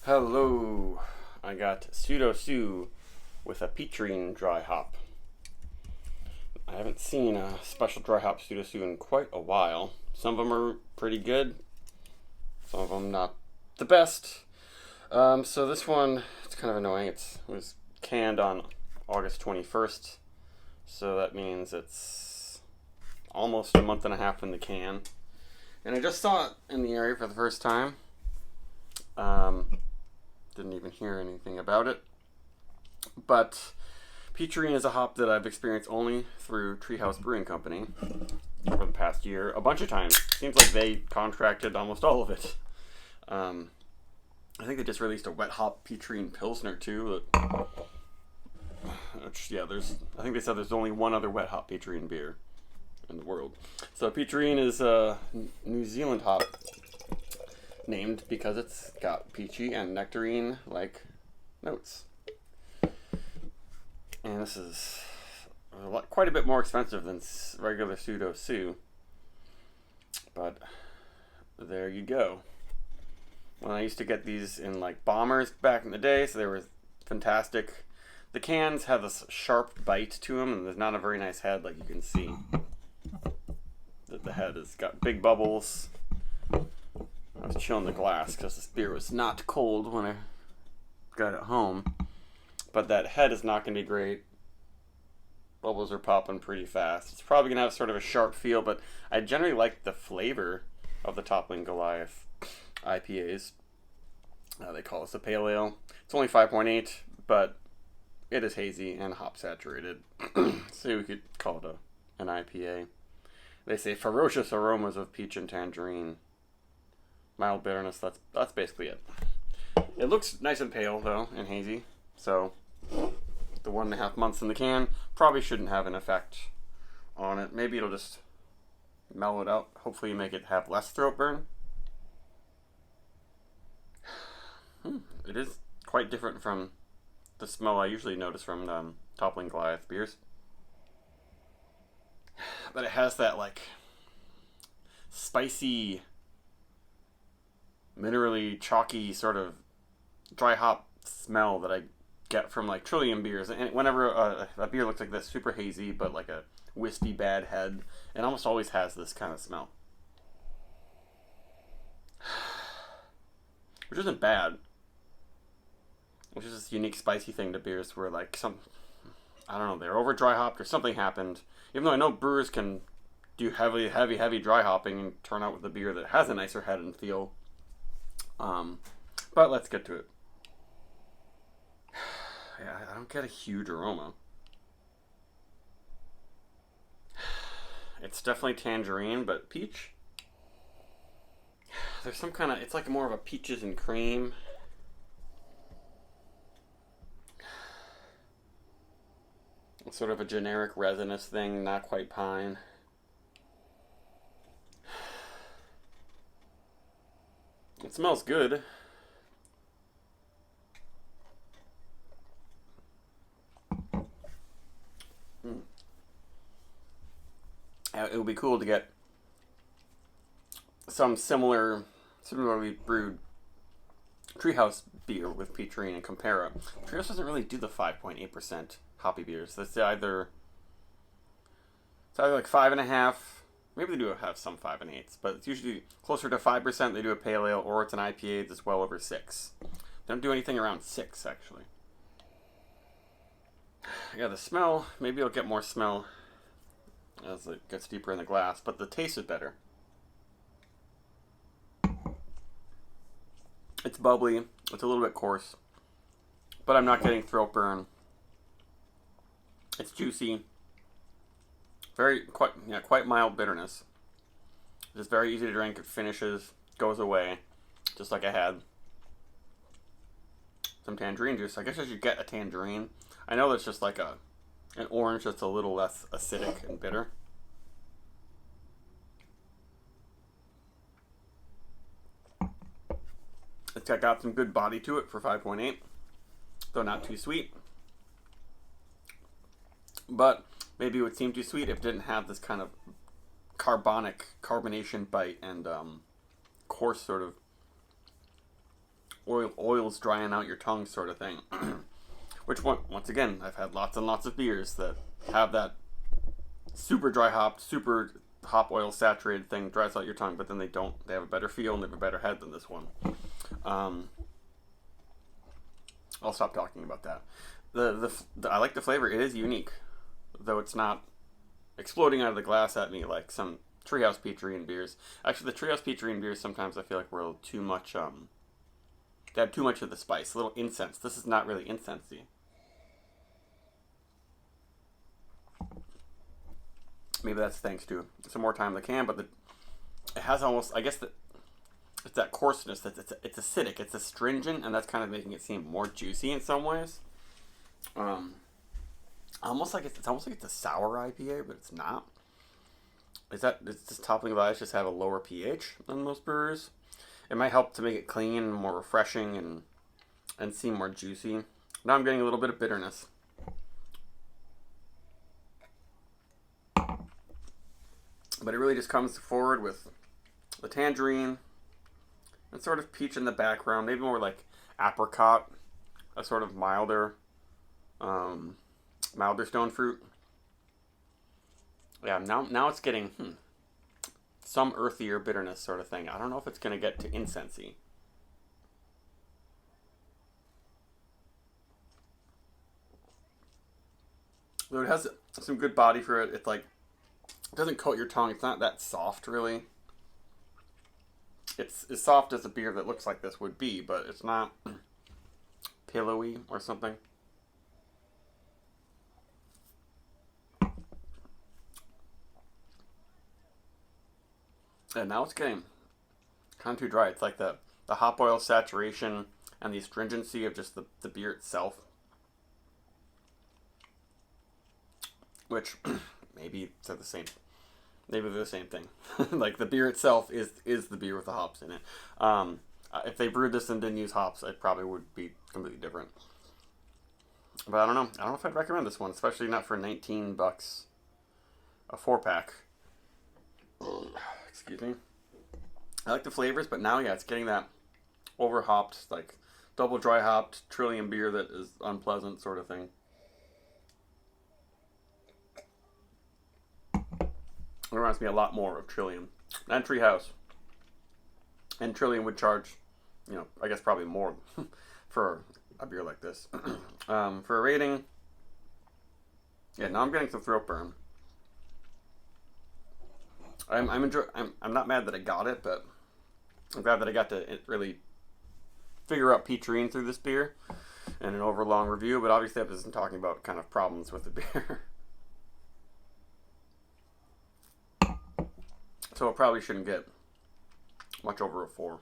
Hello, I got Pseudo with a Peacharine dry hop. I haven't seen a special dry hop Pseudo in quite a while. Some of them are pretty good, some of them not the best. So this one, it's kind of annoying. It was canned on August 21st, so that means it's almost a month and a half in the can. And I just saw it in the area for the first time. Didn't even hear anything about it. But Peacharine is a hop that I've experienced only through Treehouse Brewing Company for the past year, a bunch of times. Seems like they contracted almost all of it. I think they just released a wet hop Peacharine Pilsner too. Which, yeah, I think they said there's only one other wet hop Peacharine beer in the world. So Peacharine is a New Zealand hop, named because it's got peachy and nectarine-like notes. And this is quite a bit more expensive than regular Pseudo. But there you go. When I used to get these in like bombers back in the day, so they were fantastic. The cans have this sharp bite to them, and there's not a very nice head, like you can see. The head has got big bubbles. I was chilling the glass because this beer was not cold when I got it home. But that head is not going to be great. Bubbles are popping pretty fast. It's probably going to have sort of a sharp feel, but I generally like the flavor of the Toppling Goliath IPAs. They call this a pale ale. It's only 5.8, but it is hazy and hop saturated. So we could call it an IPA. They say ferocious aromas of peach and tangerine. Mild bitterness, that's basically it. It looks nice and pale, though, and hazy. So, the 1.5 months in the can probably shouldn't have an effect on it. Maybe it'll just mellow it out. Hopefully make it have less throat burn. It is quite different from the smell I usually notice from Toppling Goliath beers. But it has that, like, spicy, minerally chalky sort of dry hop smell that I get from like Trillium beers. And whenever a beer looks like this, super hazy but like a wispy bad head, it almost always has this kind of smell, which isn't bad. Which is this unique spicy thing to beers where like I don't know, they're over dry hopped or something happened. Even though I know brewers can do heavy dry hopping and turn out with a beer that has a nicer head and feel. But let's get to it. Yeah, I don't get a huge aroma. It's definitely tangerine, but peach. There's some kind of, it's like more of a peaches and cream. It's sort of a generic resinous thing, not quite pine. It smells good. It would be cool to get some similarly brewed Treehouse beer with Peacharine and compare it. Treehouse doesn't really do the 5.8% hoppy beers. That's either like 5.5. Maybe they do have some 5 and 8s, but it's usually closer to 5%. They do a pale ale, or it's an IPA that's well over 6. They don't do anything around 6, actually. Yeah, the smell, maybe you'll get more smell as it gets deeper in the glass, but the taste is better. It's bubbly, it's a little bit coarse, but I'm not getting throat burn. It's juicy. Quite mild bitterness. Just very easy to drink. It finishes, goes away, just like I had some tangerine juice. I guess I should get a tangerine. I know that's just like an orange that's a little less acidic and bitter. It's got some good body to it for 5.8, though not too sweet. But maybe it would seem too sweet if it didn't have this kind of carbonation bite and coarse sort of oils drying out your tongue sort of thing. Which once again, I've had lots and lots of beers that have that super dry hopped, super hop oil saturated thing, dries out your tongue, but then they don't. They have a better feel and they have a better head than this one. I'll stop talking about that. I like the flavor. It is unique, though it's not exploding out of the glass at me like some Treehouse Peacharine beers. Actually, the Treehouse Peacharine beers sometimes I feel like were a little too much. They had too much of the spice, a little incense. This is not really incensey. Maybe that's thanks to some more time in the can, but it has almost, I guess, it's that coarseness. That it's acidic, it's astringent, and that's kind of making it seem more juicy in some ways. Almost like it's almost like it's a sour IPA, but it's not. Does Toppling Goliath just have a lower pH than most brewers? It might help to make it clean, more refreshing, and seem more juicy. Now I'm getting a little bit of bitterness. But it really just comes forward with the tangerine and sort of peach in the background, maybe more like apricot, a sort of milder stone fruit. Yeah, now it's getting some earthier bitterness sort of thing. I don't know if it's going to get to incensey. Though it has some good body for it. It's like, it doesn't coat your tongue. It's not that soft, really. It's as soft as a beer that looks like this would be, but it's not pillowy or something. And now it's getting kind of too dry. It's like the hop oil saturation and the astringency of just the beer itself. Which maybe they're the same. Maybe they're the same thing. Like the beer itself is the beer with the hops in it. If they brewed this and didn't use hops, it probably would be completely different. But I don't know. I don't know if I'd recommend this one, especially not for $19 a 4-pack. Excuse me. I like the flavors, but now, yeah, it's getting that over hopped, like double dry hopped Trillium beer that is unpleasant sort of thing. It reminds me a lot more of Trillium and Treehouse. And Trillium would charge, I guess probably more for a beer like this. For a rating, yeah, now I'm getting some throat burn. I'm not mad that I got it, but I'm glad that I got to really figure out Peacharine through this beer in an overlong review. But obviously, I wasn't talking about kind of problems with the beer. So it probably shouldn't get much over a 4.